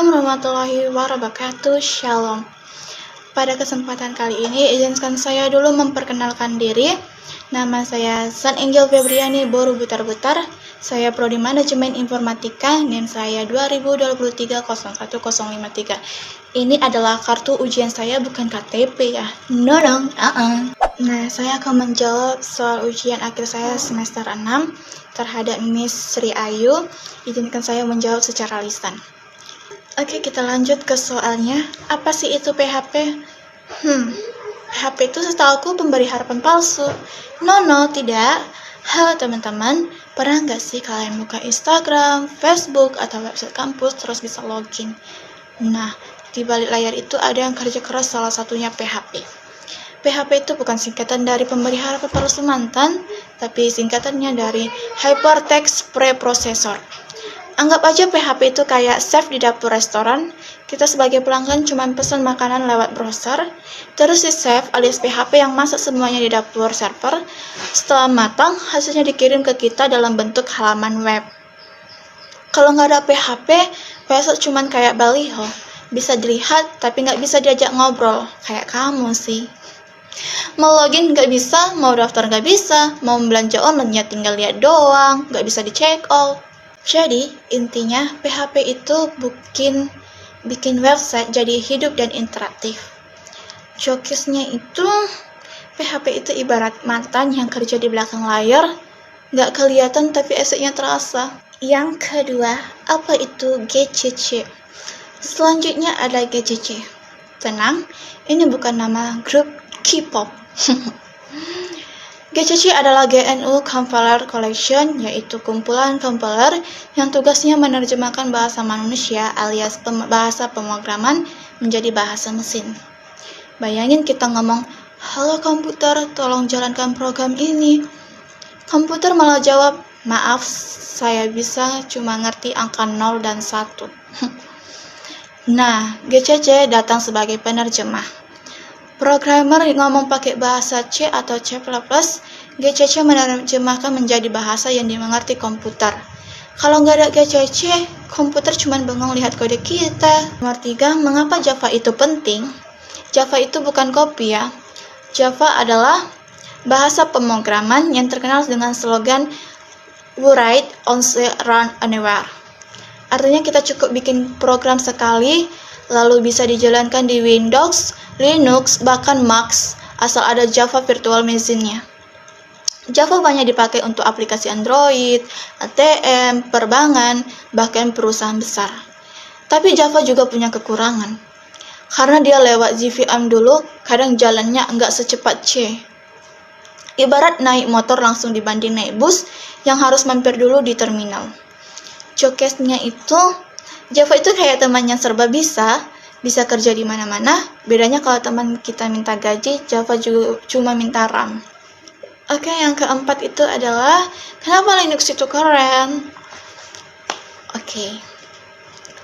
Assalamualaikum warahmatullahi wabarakatuh. Shalom. Pada kesempatan kali ini, izinkan saya dulu memperkenalkan diri. Nama saya San Angel Febriani Boru Butar-Butar. Saya Prodi Manajemen Informatika, NIM saya 2023-01053. Ini adalah kartu ujian saya, bukan KTP ya. No. Nah, saya akan menjawab soal ujian akhir saya semester 6 terhadap Miss Sri Ayu. Izinkan saya menjawab secara lisan. Oke, kita lanjut ke soalnya. Apa sih itu PHP? PHP itu setahuku pemberi harapan palsu. No, tidak. Halo teman-teman, pernah nggak sih kalian buka Instagram, Facebook, atau website kampus terus bisa login? Nah, di balik layar itu ada yang kerja keras, salah satunya PHP. PHP itu bukan singkatan dari pemberi harapan palsu mantan, tapi singkatannya dari Hypertext Preprocessor. Anggap aja PHP itu kayak chef di dapur restoran. Kita sebagai pelanggan cuma pesan makanan lewat browser. Terus si chef alias PHP yang masak semuanya di dapur server. Setelah matang, hasilnya dikirim ke kita dalam bentuk halaman web. Kalau nggak ada PHP, website cuma kayak baliho. Bisa dilihat, tapi nggak bisa diajak ngobrol. Kayak kamu sih. Mau login nggak bisa, mau daftar nggak bisa, mau belanja online ya tinggal lihat doang, nggak bisa di check out. Jadi, intinya PHP itu bikin website jadi hidup dan interaktif. Showcase-nya itu, PHP itu ibarat mantan yang kerja di belakang layar, nggak kelihatan tapi eseknya terasa. Yang kedua, apa itu GCC? Selanjutnya ada GCC. Tenang, ini bukan nama grup K-pop. GCC adalah GNU Compiler Collection, yaitu kumpulan kompiler yang tugasnya menerjemahkan bahasa manusia alias bahasa pemrograman menjadi bahasa mesin. Bayangin kita ngomong, "Halo komputer, tolong jalankan program ini." Komputer malah jawab, "Maaf, saya bisa cuma ngerti angka 0 dan 1." Nah, GCC datang sebagai penerjemah. Programmer ngomong pakai bahasa C atau C++, GCC menerjemahkan menjadi bahasa yang dimengerti komputer. Kalau nggak ada GCC, komputer cuma bengong lihat kode kita. Nomor 3, mengapa Java itu penting? Java itu bukan kopi ya. Java adalah bahasa pemrograman yang terkenal dengan slogan "We write once, run anywhere". Artinya kita cukup bikin program sekali, lalu bisa dijalankan di Windows, Linux, bahkan Mac, asal ada Java Virtual Machine-nya. Java banyak dipakai untuk aplikasi Android, ATM, perbankan, bahkan perusahaan besar. Tapi Java juga punya kekurangan. Karena dia lewat JVM dulu, kadang jalannya nggak secepat C. Ibarat naik motor langsung dibanding naik bus yang harus mampir dulu di terminal. Showcase-nya itu, Java itu kayak teman yang serba bisa kerja di mana-mana. Bedanya kalau teman kita minta gaji, Java juga cuma minta RAM. Oke, yang keempat itu adalah kenapa Linux itu keren? Oke.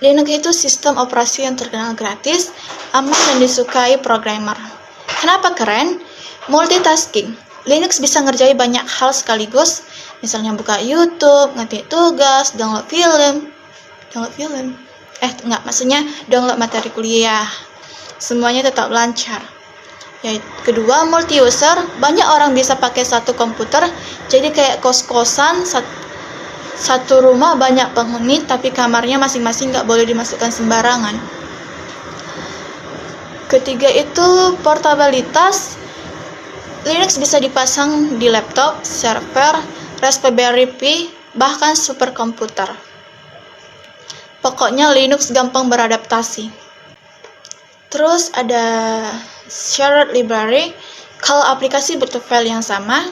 Linux itu sistem operasi yang terkenal gratis, aman dan disukai programmer. Kenapa keren? Multitasking. Linux bisa ngerjain banyak hal sekaligus, misalnya buka YouTube, ngetik tugas, download film. Download materi kuliah. Semuanya tetap lancar. Kedua, multi user. Banyak orang bisa pakai satu komputer, jadi kayak kos-kosan, satu rumah banyak penghuni, tapi kamarnya masing-masing nggak boleh dimasukkan sembarangan. Ketiga itu portabilitas. Linux bisa dipasang di laptop, server, Raspberry Pi, bahkan superkomputer. Pokoknya Linux gampang beradaptasi. Terus ada shared library. Kalau aplikasi butuh file yang sama,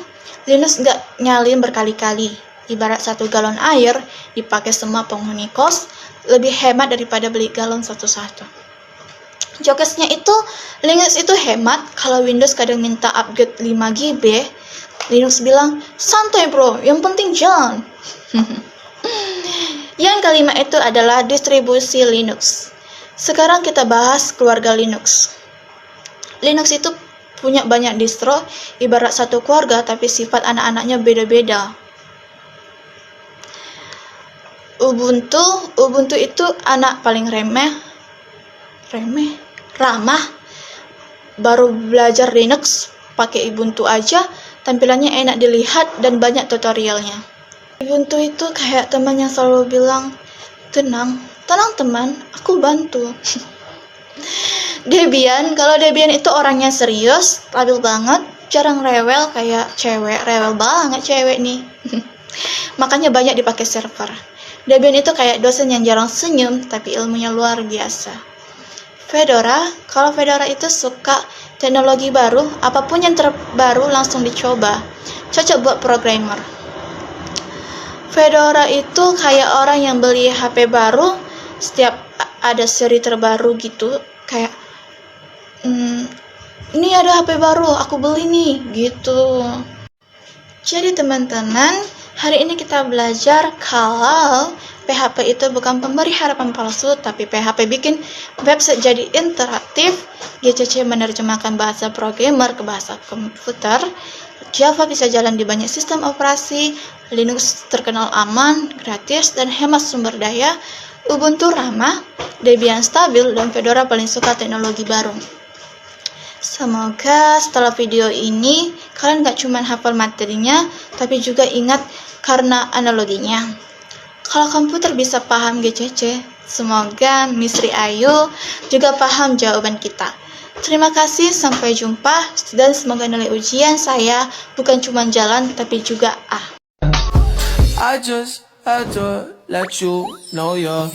Linux nggak nyalin berkali-kali. Ibarat 1 galon air dipakai semua penghuni kos, lebih hemat daripada beli galon satu-satu. Jokesnya itu, Linux itu hemat. Kalau Windows kadang minta upgrade 5 GB, Linux bilang, "Santai bro, yang penting jalan." Yang kelima itu adalah distribusi Linux. Sekarang kita bahas keluarga Linux. Linux itu punya banyak distro, ibarat satu keluarga tapi sifat anak-anaknya beda-beda. Ubuntu itu anak paling ramah, baru belajar Linux pakai Ubuntu aja, tampilannya enak dilihat dan banyak tutorialnya. Ubuntu itu kayak teman yang selalu bilang, tenang teman, aku bantu. Kalau Debian itu orangnya serius, stabil banget, jarang rewel kayak cewek, rewel banget cewek nih. Makanya banyak dipakai server. Debian itu kayak dosen yang jarang senyum, tapi ilmunya luar biasa. Kalau Fedora itu suka teknologi baru, apapun yang terbaru langsung dicoba. Cocok buat programmer. Fedora itu kayak orang yang beli HP baru, setiap ada seri terbaru gitu, kayak ini ada HP baru, aku beli nih, gitu. Jadi teman-teman, hari ini kita belajar kalau PHP itu bukan pemberi harapan palsu, tapi PHP bikin website jadi interaktif. GCC menerjemahkan bahasa programmer ke bahasa komputer. Java bisa jalan di banyak sistem operasi. Linux terkenal aman, gratis, dan hemat sumber daya. Ubuntu ramah, Debian stabil, dan Fedora paling suka teknologi baru. Semoga setelah video ini kalian gak cuma hafal materinya, tapi juga ingat karena analoginya. Kalau komputer bisa paham GCC, semoga Misri Ayu juga paham jawaban kita. Terima kasih, sampai jumpa, dan semoga nilai ujian saya bukan cuma jalan, tapi juga A. I just had to let you know you're